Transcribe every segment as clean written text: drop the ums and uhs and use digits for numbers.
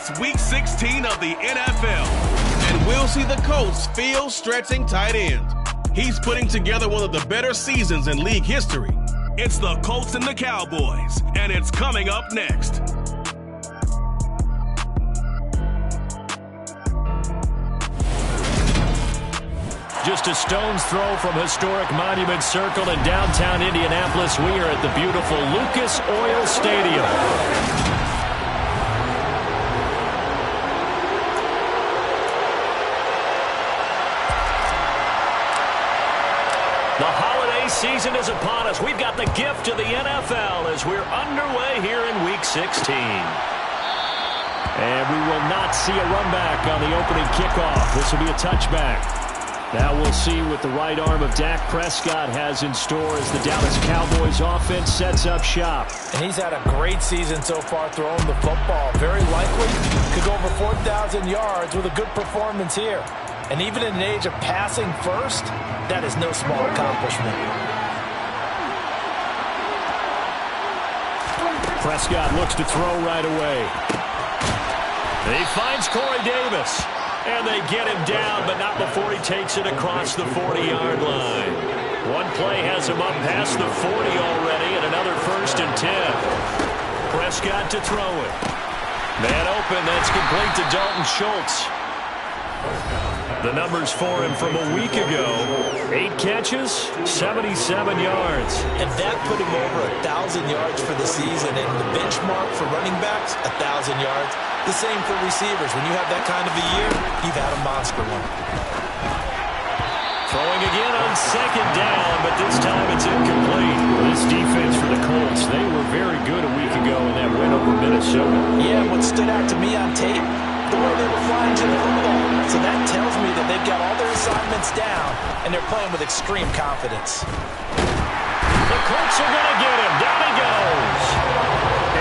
It's Week 16 of the NFL, and we'll see the Colts field-stretching tight end. He's putting together one of the better seasons in league history. It's the Colts and the Cowboys, and it's coming up next. Just a stone's throw from historic Monument Circle in downtown Indianapolis. We are at the beautiful Lucas Oil Stadium. The holiday season is upon us. We've got the gift of the NFL as we're underway here in Week 16. And we will not see a run back on the opening kickoff. This will be a touchback. Now we'll see what the right arm of Dak Prescott has in store as the Dallas Cowboys offense sets up shop. And he's had a great season so far throwing the football. Very likely could go over 4,000 yards with a good performance here. And even in an age of passing first, that is no small accomplishment. Prescott looks to throw right away. He finds Corey Davis. And they get him down, but not before he takes it across the 40-yard line. One play has him up past the 40 already, and another 1st and 10. Prescott to throw it. Man open, that's complete to Dalton Schultz. The numbers for him from a week ago: 8 catches, 77 yards. And that put him over 1,000 yards for the season. And the benchmark for running backs, 1,000 yards. The same for receivers. When you have that kind of a year, you've had a monster one. Throwing again on 2nd down, but this time it's incomplete. This defense for the Colts, they were very good a week ago in that win over Minnesota. Yeah, what stood out to me on tape, the way they were flying to the football. So that tells me that they've got all their assignments down, and they're playing with extreme confidence. The Colts are going to get him. Down he goes.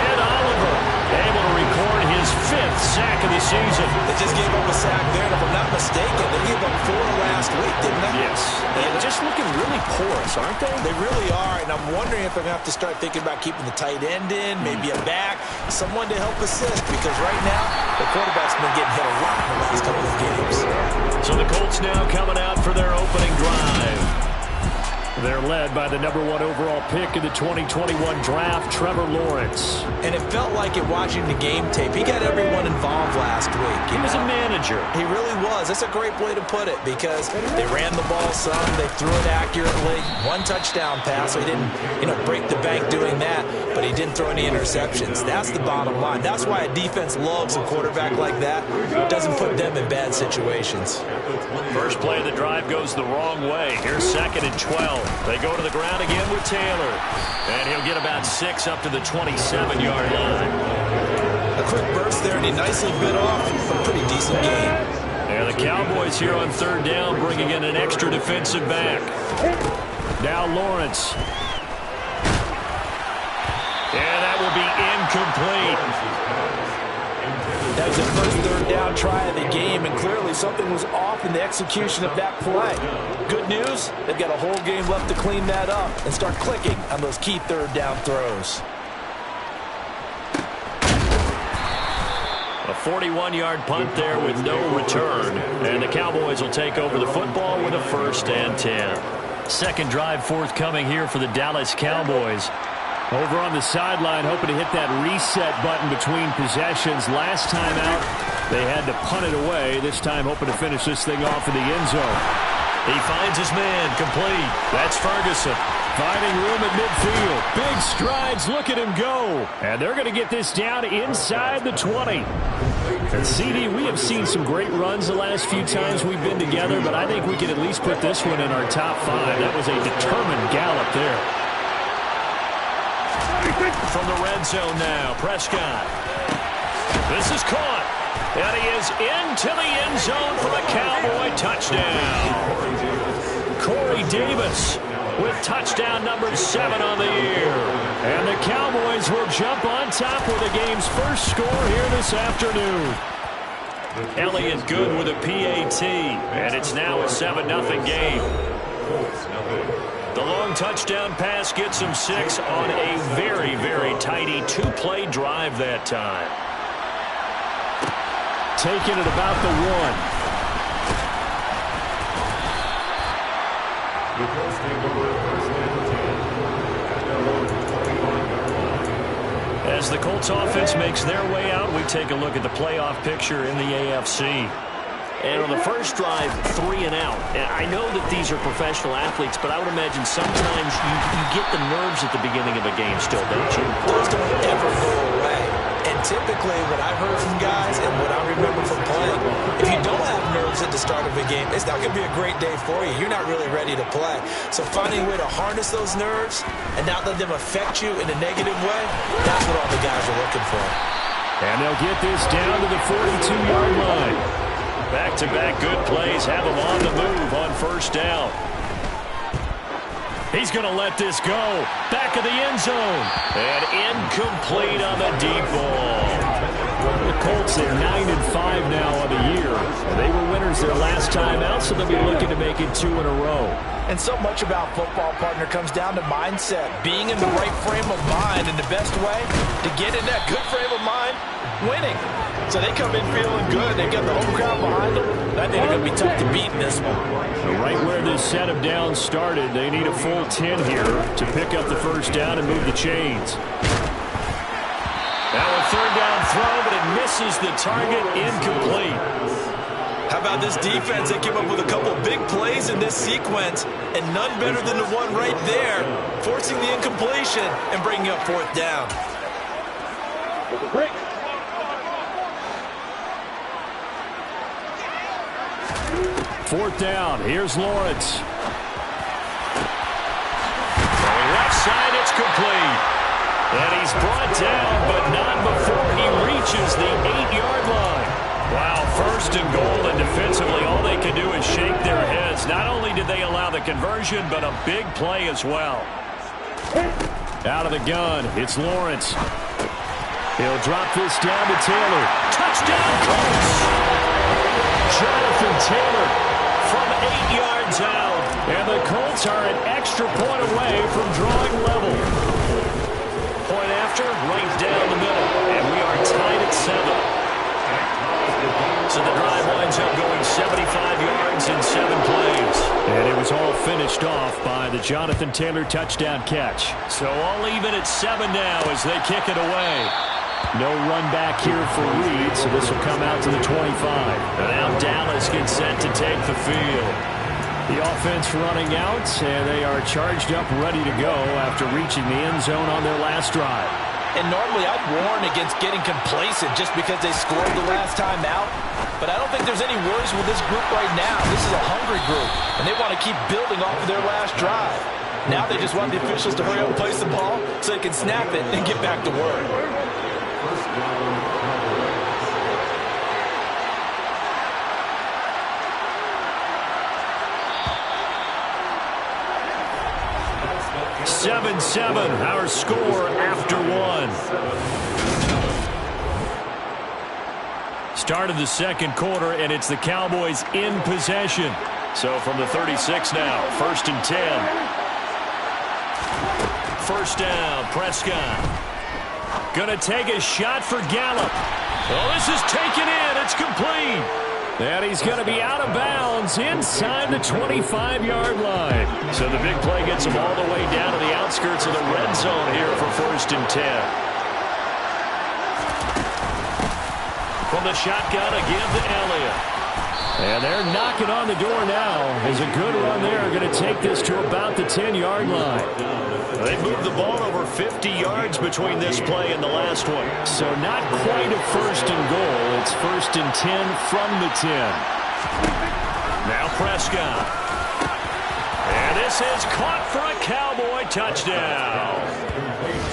And Oliver able to record his 5th sack of the season. They just gave up a sack there, and if I'm not mistaken, they gave up 4 last week, didn't they? Yes. And just looking really porous, aren't they? They really are, and I'm wondering if they're going to have to start thinking about keeping the tight end in, maybe a back, someone to help assist, because right now, the quarterback's been getting hit a lot in the last couple of games. So the Colts now coming out for their opening drive. They're led by the #1 overall pick in the 2021 draft, Trevor Lawrence. And it felt like it watching the game tape. He got everyone involved last week. He was a manager. He really was. That's a great way to put it because they ran the ball some, they threw it accurately. 1 touchdown pass, so he didn't, break the bank doing that, but he didn't throw any interceptions. That's the bottom line. That's why a defense loves a quarterback like that. It doesn't put them in bad situations. First play of the drive goes the wrong way. Here's 2nd and 12. They go to the ground again with Taylor. And he'll get about 6 up to the 27-yard line. A quick burst there, and he nicely bit off a pretty decent game. And the Cowboys here on 3rd down bringing in an extra defensive back. Now Lawrence. And that will be incomplete. That was the first 3rd down try of the game, and clearly something was off in the execution of that play. Good news, they've got a whole game left to clean that up and start clicking on those key 3rd down throws. A 41-yard punt there with no return. And the Cowboys will take over the football with a 1st and 10. Second drive forthcoming here for the Dallas Cowboys. Over on the sideline, hoping to hit that reset button between possessions. Last time out, they had to punt it away. This time, hoping to finish this thing off in the end zone. He finds his man, complete. That's Ferguson. Finding room at midfield. Big strides, look at him go. And they're going to get this down inside the 20. And CD, we have seen some great runs the last few times we've been together, but I think we can at least put this one in our top 5. That was a determined gallop there. From the red zone now, Prescott. This is caught. And he is into the end zone for a Cowboy touchdown. Corey Davis with touchdown number 7 on the year. And the Cowboys will jump on top with the game's first score here this afternoon. Elliott Good with a PAT. And it's now a 7-0 game. The long touchdown pass gets him 6 on a very, very tidy 2-play drive that time. taken at about the 1. As the Colts offense makes their way out, we take a look at the playoff picture in the AFC. And on the first drive, 3 and out. And I know that these are professional athletes, but I would imagine sometimes you get the nerves at the beginning of a game still, don't you? Those don't ever go away. And typically what I've heard from guys and what I remember from playing, if you don't have nerves at the start of a game, it's not going to be a great day for you. You're not really ready to play. So finding a way to harness those nerves and not let them affect you in a negative way, that's what all the guys are looking for. And they'll get this down to the 42-yard line. Back-to-back good plays have him on the move on first down. He's going to let this go. Back of the end zone. And incomplete on the deep ball. The Colts are 9-5 now on the year. They were winners their last time out, so they'll be looking to make it 2 in a row. And so much about football, partner, comes down to mindset. Being in the right frame of mind, and the best way to get in that good frame of mind, winning. So they come in feeling good. They get the home crowd behind them. I think they're going to be tough to beat in this one. Right where this set of downs started, they need a full 10 here to pick up the first down and move the chains. Now a third down throw, but it misses the target, incomplete. How about this defense? They came up with a couple big plays in this sequence, and none better than the one right there, forcing the incompletion and bringing up fourth down. Fourth down, here's Lawrence. Left side, it's complete. And he's brought down, but not before he reaches the 8-yard line. Wow, first and goal, and defensively all they can do is shake their heads. Not only did they allow the conversion, but a big play as well. Out of the gun, it's Lawrence. He'll drop this down to Taylor. Touchdown, Colts! Jonathan Taylor from 8 yards out. And the Colts are an extra point away from drawing level. Point after, right down the middle. And we are tied at 7. So the drive winds up going 75 yards in 7 plays. And it was all finished off by the Jonathan Taylor touchdown catch. So all even at 7 now as they kick it away. No run back here for Reed, so this will come out to the 25. And now Dallas gets set to take the field. The offense running out, and they are charged up, ready to go after reaching the end zone on their last drive. And normally I'd warn against getting complacent just because they scored the last time out. But I don't think there's any worries with this group right now. This is a hungry group, and they want to keep building off of their last drive. Now they just want the officials to hurry up and place the ball so they can snap it and get back to work. Seven, our score after 1. Start of the second quarter, and it's the Cowboys in possession. So from the 36 now, 1st and 10. First down, Prescott. Gonna take a shot for Gallup. Oh, this is taken in. It's complete. And he's going to be out of bounds inside the 25-yard line. So the big play gets him all the way down to the outskirts of the red zone here for 1st and 10. From the shotgun again to Elliott. And they're knocking on the door now. As a good run there, going to take this to about the 10-yard line. They moved the ball over 50 yards between this play and the last one. So not quite a 1st and goal. It's 1st and 10 from the 10. Now Prescott. And this is caught for a Cowboy touchdown.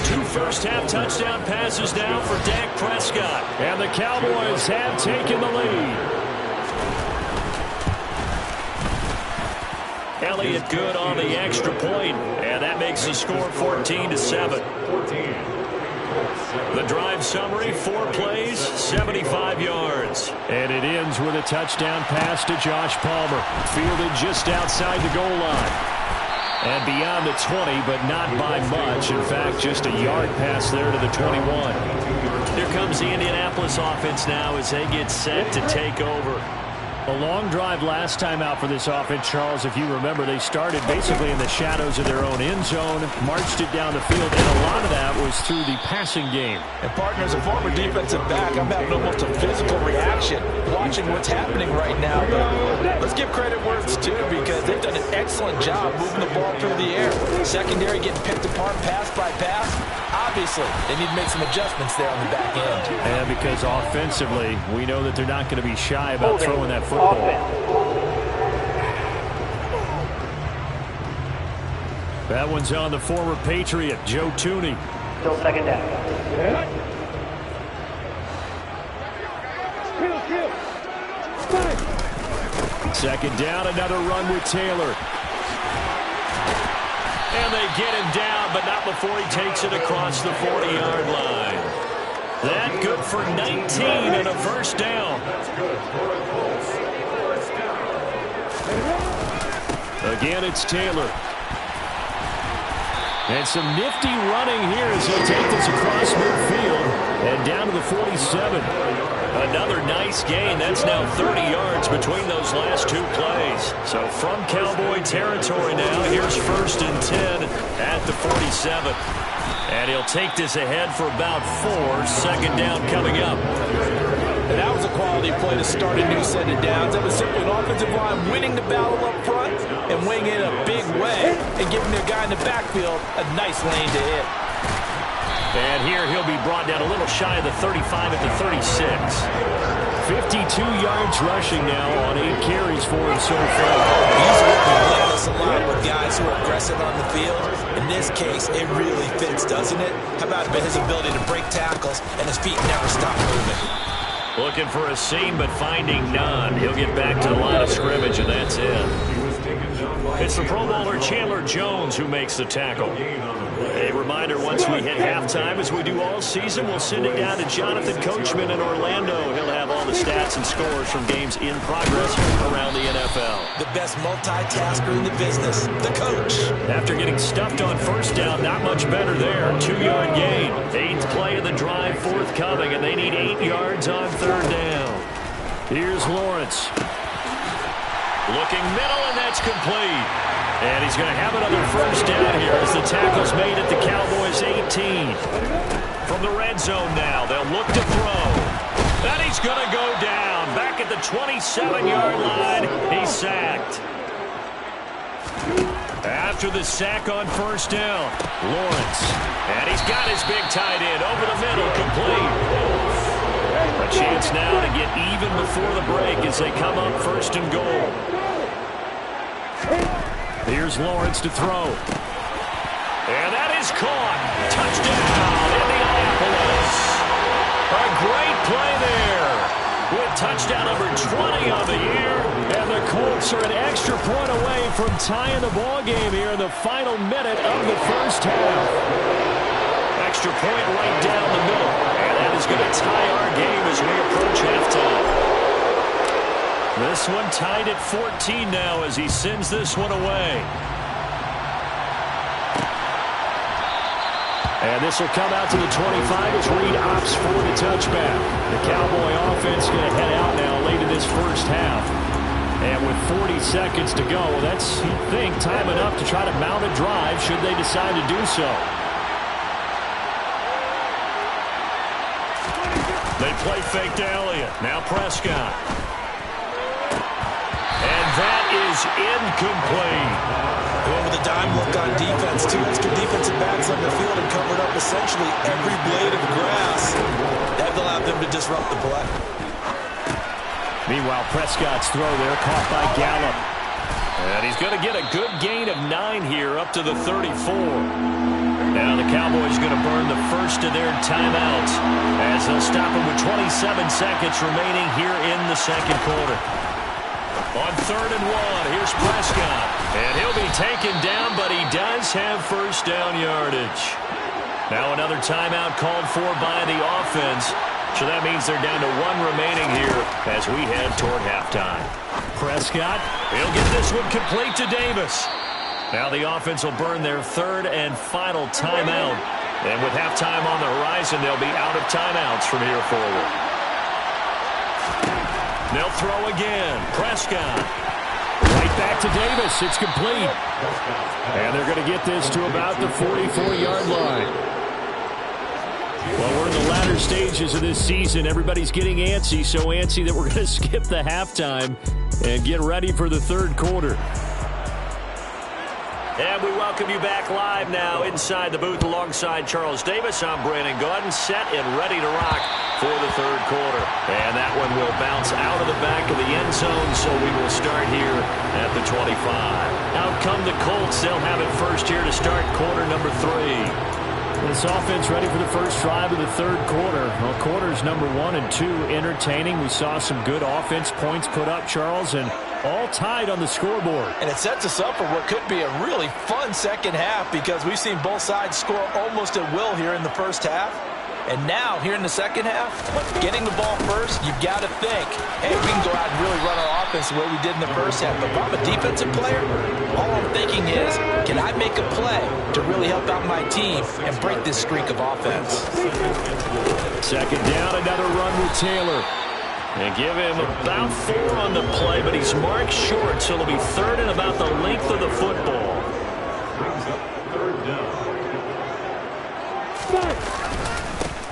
2 first-half touchdown passes now for Dak Prescott. And the Cowboys have taken the lead. Elliott good on the extra point, and that makes the score 14-7. The drive summary, 4 plays, 75 yards. And it ends with a touchdown pass to Josh Palmer, fielded just outside the goal line. And beyond the 20, but not by much. In fact, just a yard pass there to the 21. Here comes the Indianapolis offense now as they get set to take over. A long drive last time out for this offense, Charles. If you remember, they started basically in the shadows of their own end zone, marched it down the field, and a lot of that was through the passing game. And partners, a former defensive back, I'm having almost a physical reaction watching what's happening right now. But let's give credit where it's due because they've done an excellent job moving the ball through the air. Secondary getting picked apart pass by pass. Obviously, they need to make some adjustments there on the back end. And because offensively, we know that they're not going to be shy about throwing that football. That one's on the former Patriot, Joe Thuney. Still second down. Second down, another run with Taylor. And they get him down, but not before he takes it across the 40-yard line. That good for 19 and a first down. Again, it's Taylor. And some nifty running here as he'll take this across midfield and down to the 47. Another nice gain. That's now 30 yards between those last two plays. So from Cowboy territory now, here's 1st and 10 at the 47. And he'll take this ahead for about 4. Second down coming up. And that was a quality play to start a new set of downs. That was simply an offensive line winning the battle up front and weighing in a big way and giving their guy in the backfield a nice lane to hit. And here he'll be brought down a little shy of the 35 at the 36. 52 yards rushing now on 8 carries for him so far. He's working with us a lot with guys who are aggressive on the field. In this case, it really fits, doesn't it? How about his ability to break tackles and his feet never stop moving? Looking for a seam, but finding none. He'll get back to the line of scrimmage, and that's it. It's the Pro Bowler Chandler Jones who makes the tackle. A reminder, once we hit halftime, as we do all season, we'll send it down to Jonathan Coachman in Orlando. He'll have all the stats and scores from games in progress around the NFL. The best multitasker in the business, the coach. After getting stuffed on first down, not much better there. 2-yard gain. 8th play of the drive forthcoming, and they need 8 yards on 3rd down. Here's Lawrence. Looking middle, and that's complete. And he's going to have another first down here as the tackle's made at the Cowboys' 18. From the red zone now, they'll look to throw. And he's going to go down. Back at the 27-yard line, he's sacked. After the sack on first down, Lawrence. And he's got his big tight end over the middle, complete. A chance now to get even before the break as they come up 1st and goal. Here's Lawrence to throw. And that is caught. Touchdown, Indianapolis. A great play there. With touchdown number 20 on the year. And the Colts are an extra point away from tying the ball game here in the final minute of the first half. Extra point right down the middle. And that is going to tie our game as we approach halftime. This one tied at 14 now as he sends this one away. And this will come out to the 25 as Reed opts for the touchback. The Cowboy offense going to head out now late in this first half. And with 40 seconds to go, that's, you'd think, time enough to try to mount a drive should they decide to do so. They play fake to Elliott. Now Prescott. And that is incomplete. Going with a dime look on defense. 2 extra defensive backs on the field and covered up essentially every blade of grass. That allowed them to disrupt the play. Meanwhile, Prescott's throw there caught by Gallup. And he's going to get a good gain of 9 here up to the 34. Now the Cowboys going to burn the first of their timeouts as they'll stop him with 27 seconds remaining here in the second quarter. On 3rd and 1, here's Prescott. And he'll be taken down, but he does have first down yardage. Now another timeout called for by the offense. So that means they're down to 1 remaining here as we head toward halftime. Prescott. He'll get this one complete to Davis. Now the offense will burn their third and final timeout. And with halftime on the horizon, they'll be out of timeouts from here forward. They'll throw again. Prescott. Right back to Davis. It's complete. And they're going to get this to about the 44-yard line. Well, we're in the latter stages of this season. Everybody's getting antsy, so antsy that we're going to skip the halftime and get ready for the third quarter. And we welcome you back live now inside the booth alongside Charles Davis. I'm Brandon Gaudin, set and ready to rock for the third quarter. And that one will bounce out of the back of the end zone, so we will start here at the 25. Out come the Colts. They'll have it first here to start quarter number 3. This offense ready for the first drive of the third quarter. Well, quarters number 1 and 2 entertaining. We saw some good offense points put up, Charles, and all tied on the scoreboard. And it sets us up for what could be a really fun second half because we've seen both sides score almost at will here in the first half. And now, here in the second half, getting the ball first, you've got to think, hey, we can go out and really run our offense the way we did in the first half. But if I'm a defensive player, all I'm thinking is, can I make a play to really help out my team and break this streak of offense? Second down, another run with Taylor. And give him about 4 on the play, but he's marked short, so it'll be third and about the length of the football.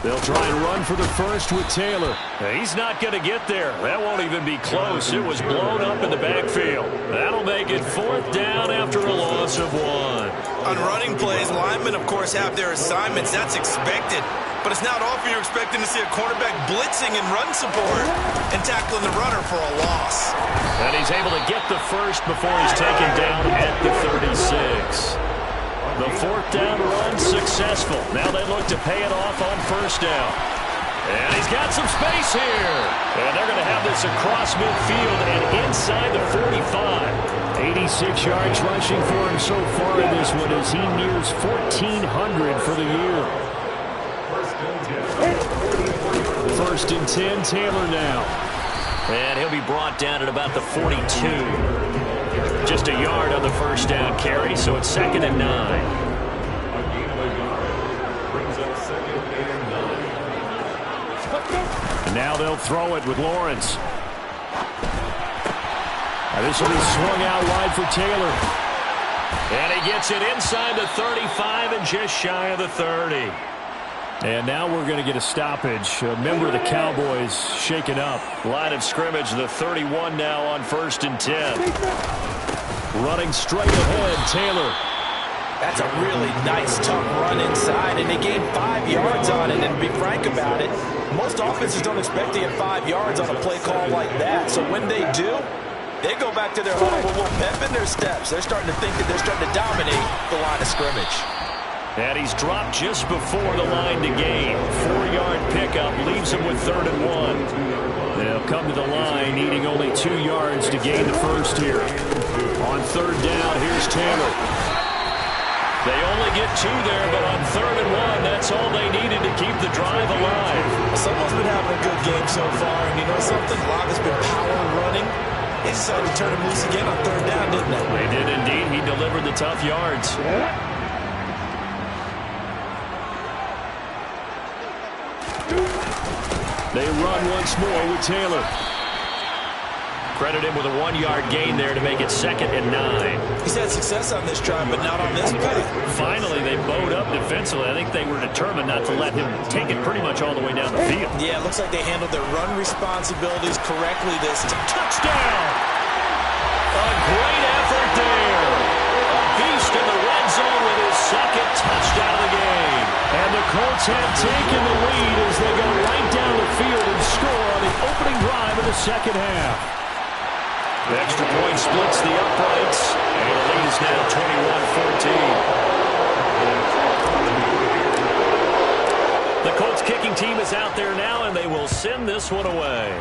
They'll try and run for the first with Taylor. He's not going to get there. That won't even be close. It was blown up in the backfield. That'll make it fourth down after a loss of 1. On running plays, linemen, of course, have their assignments. That's expected. But it's not often you're expecting to see a cornerback blitzing and run support and tackling the runner for a loss. And he's able to get the first before he's taken down at the 36. The fourth down run successful. Now they look to pay it off on first down. And he's got some space here. And they're going to have this across midfield and inside the 45. 86 yards rushing for him so far in this one as he nears 1,400 for the year. First and 10, Taylor now. And he'll be brought down at about the 42. Just a yard on the first down carry, so it's second and 9. And now they'll throw it with Lawrence. Now this will be swung out wide for Taylor. And he gets it inside the 35 and just shy of the 30. And now we're going to get a stoppage. A member of the Cowboys shaken up. Line of scrimmage, the 31 now on first and 10. Running straight ahead, Taylor. That's a really nice, tough run inside, and they gained 5 yards on it. And to be frank about it, most offenses don't expect to get 5 yards on a play call like that. So when they do, they go back to their huddle with a little pep in their steps. They're starting to think that they're starting to dominate the line of scrimmage. And he's dropped just before the line to gain. 4-yard pickup leaves him with third and 1. They'll come to the line needing only 2 yards to gain the first here. On third down, here's Taylor. They only get 2 there, but on third and 1, that's all they needed to keep the drive alive. Someone's been having a good game so far, and you know something? A lot has been power running. They decided to turn him loose again on third down, didn't they? They did indeed. He delivered the tough yards. They run once more with Taylor. Credit him with a 1-yard gain there to make it second and 9. He's had success on this drive, but not on this play. Finally, they bowed up defensively. I think they were determined not to let him take it pretty much all the way down the field. Yeah, it looks like they handled their run responsibilities correctly this time. Touchdown! A great effort there. A beast in the red zone with his second touchdown of the game. And the Colts have taken the lead as they go right down the field and score on the opening drive of the second half. The extra point splits the uprights, and the lead is now 21-14. The Colts kicking team is out there now, and they will send this one away.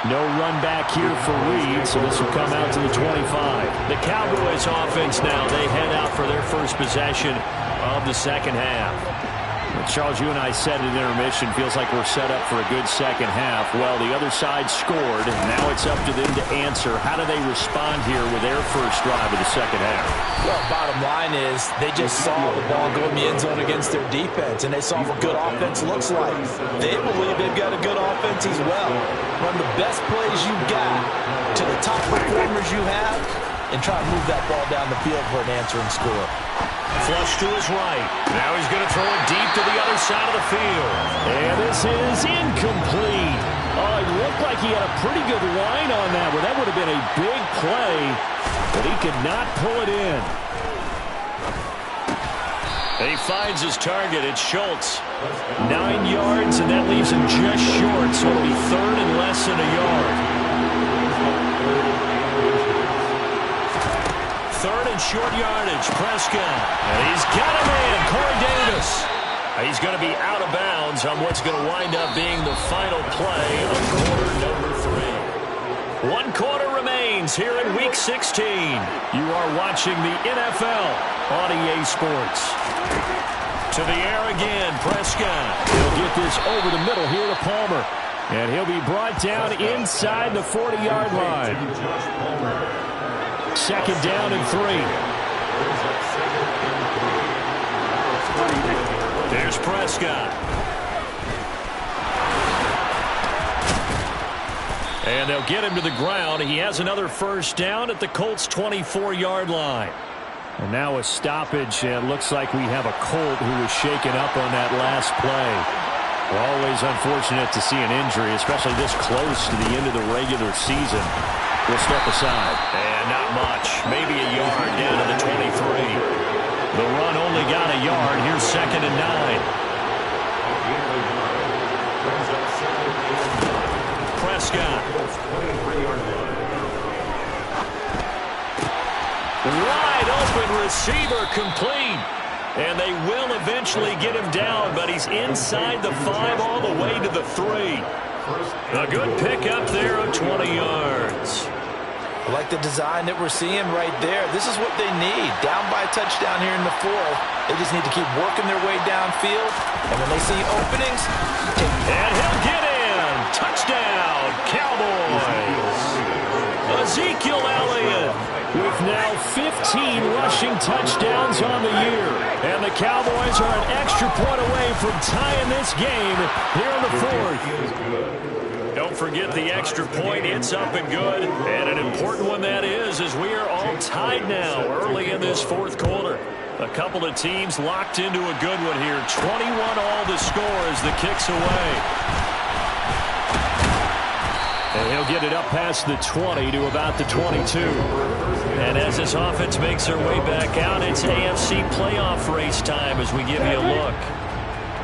No run back here for Reed, so this will come out to the 25. The Cowboys offense now, they head out for their first possession of the second half. Charles, you and I said at intermission, feels like we're set up for a good second half. Well, the other side scored, and now it's up to them to answer. How do they respond here with their first drive of the second half? Well, bottom line is they just saw the ball go in the end zone against their defense, and they saw what good offense looks like. They believe they've got a good offense as well. Run the best plays you've got to the top performers you have, and try to move that ball down the field for an answering score. Flush to his right. Now he's going to throw it deep to the other side of the field. And this is incomplete. Oh, it looked like he had a pretty good line on that one. That would have been a big play, but he could not pull it in. And he finds his target. It's Schultz. 9 yards, and that leaves him just short, so it'll be third and less than a yard. Third and short yardage, Prescott. And he's got a man, Corey Davis. He's going to be out of bounds on what's going to wind up being the final play of quarter number 3. 1 quarter remains here in Week 16. You are watching the NFL on EA Sports. To the air again, Prescott. He'll get this over the middle here to Palmer. And he'll be brought down inside the 40-yard line. Second down and 3. There's Prescott. And they'll get him to the ground. He has another first down at the Colts' 24-yard line. And now a stoppage, and looks like we have a Colt who was shaken up on that last play. Always unfortunate to see an injury, especially this close to the end of the regular season. We'll step aside. And not much. Maybe a yard down to the 23. The run only got a yard. Here's second and 9. Prescott. Wide open receiver complete. And they will eventually get him down, but he's inside the 5 all the way to the 3. A good pickup there of 20 yards. I like the design that we're seeing right there. This is what they need. Down by a touchdown here in the 4th. They just need to keep working their way downfield. And when they see openings, and he'll get in. Touchdown, Cowboys. Ezekiel Elliott with now 15 rushing touchdowns on the year. And the Cowboys are an extra point away from tying this game here in the 4th. Don't forget the extra point. It's up and good. And an important one that is, as we are all tied now early in this 4th quarter. A couple of teams locked into a good one here. 21 all the score as the kick's away. And he'll get it up past the 20 to about the 22. And as this offense makes their way back out, it's AFC playoff race time as we give you a look.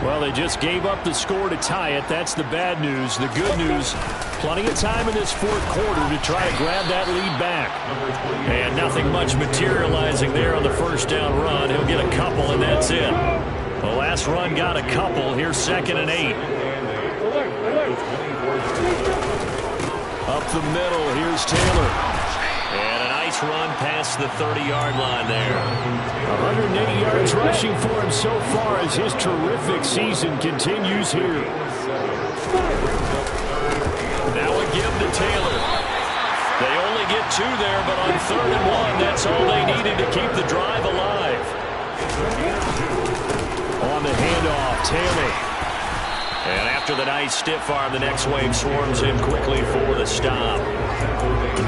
Well, they just gave up the score to tie it. That's the bad news. The good news, plenty of time in this 4th quarter to try to grab that lead back. And nothing much materializing there on the first down run. He'll get a couple, and that's it. The last run got a couple. Here's second and 8. Up the middle, here's Taylor. And a nice run past the 30-yard line there. 180 yards rushing for him so far as his terrific season continues here. Now a give to Taylor. They only get 2 there, but on 3rd and 1, that's all they needed to keep the drive alive. On the handoff, Taylor. And after the nice stiff arm, the next wave swarms in quickly for the stop.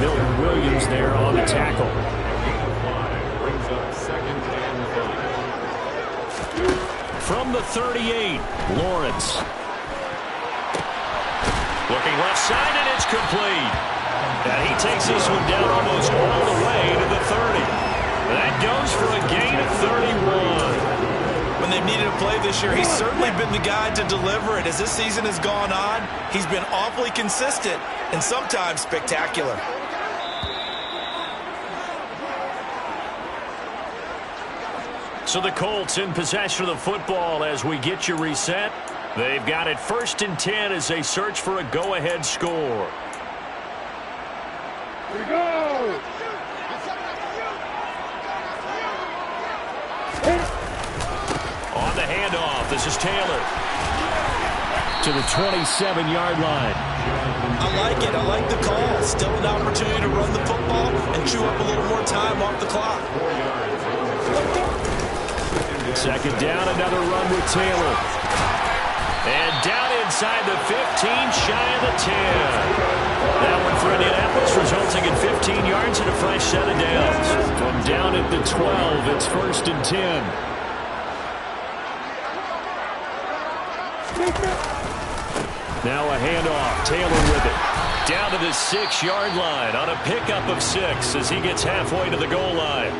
Milton Williams there on the tackle. From the 38, Lawrence. Looking left side, and it's complete. And he takes this one down almost all the way to the 30. That goes for a gain of 31. When they've needed a play this year, he's certainly been the guy to deliver it. As this season has gone on, he's been awfully consistent and sometimes spectacular. So the Colts in possession of the football as we get you reset. They've got it 1st and 10 as they search for a go-ahead score. Here we go! On the handoff. This is Taylor. To the 27-yard line. I like it. I like the call. Still an opportunity to run the football and chew up a little more time off the clock. Second down, another run with Taylor. And down inside the 15, shy of the 10. That one for Indianapolis, resulting in 15 yards and a fresh set of downs. From down at the 12, it's 1st and 10. Now a handoff. Taylor with it. Down to the 6-yard line on a pickup of 6 as he gets halfway to the goal line.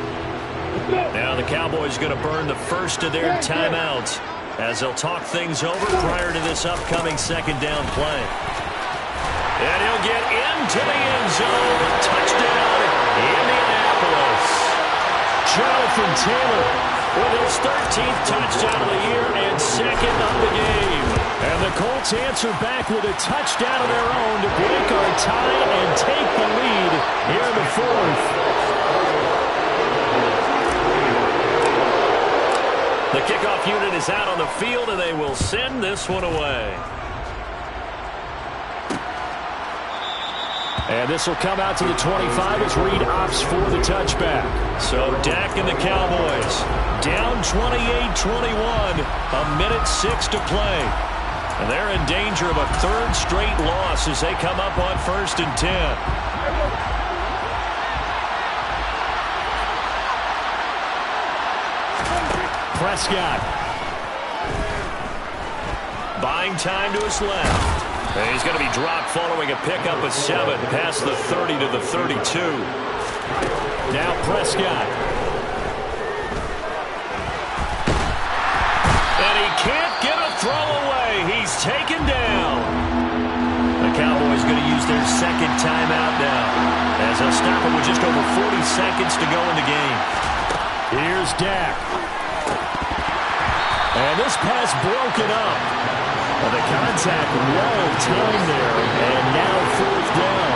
Now the Cowboys going to burn the first of their timeouts as they'll talk things over prior to this upcoming second down play. And he'll get into the end zone. Touchdown, Indianapolis. Jonathan Taylor with his 13th touchdown of the year and second of the game. And the Colts answer back with a touchdown of their own to break our tie and take the lead here in the 4th. The kickoff unit is out on the field, and they will send this one away. And this will come out to the 25 as Reed opts for the touchback. So Dak and the Cowboys down 28-21, a minute 6 to play. And they're in danger of a third straight loss as they come up on 1st and 10. Prescott. Buying time to his left. And he's going to be dropped following a pickup of 7 past the 30 to the 32. Now Prescott. And he can't get a throw away. He's taken down. The Cowboys going to use their second timeout now as they'll stop it with just over 40 seconds to go in the game. Here's Dak. And this pass broken up. Well, the contact well timed there, and now 4th down.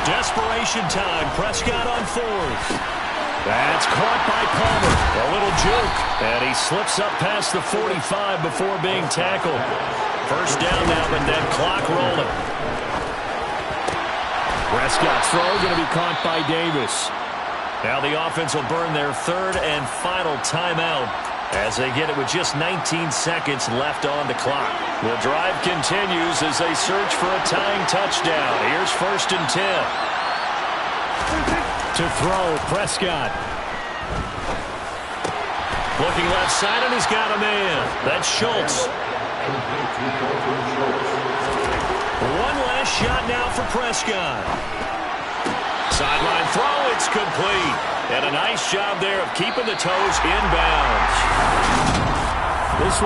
Desperation time. Prescott on 4th. That's caught by Palmer. A little juke. And he slips up past the 45 before being tackled. First down now, but then clock rolling. Prescott's throw going to be caught by Davis. Now the offense will burn their third and final timeout as they get it with just 19 seconds left on the clock. The drive continues as they search for a tying touchdown. Here's 1st and 10. To throw, Prescott. Looking left side, and he's got a man. That's Schultz. One last shot now for Prescott. Sideline throw, it's complete. And a nice job there of keeping the toes inbounds. This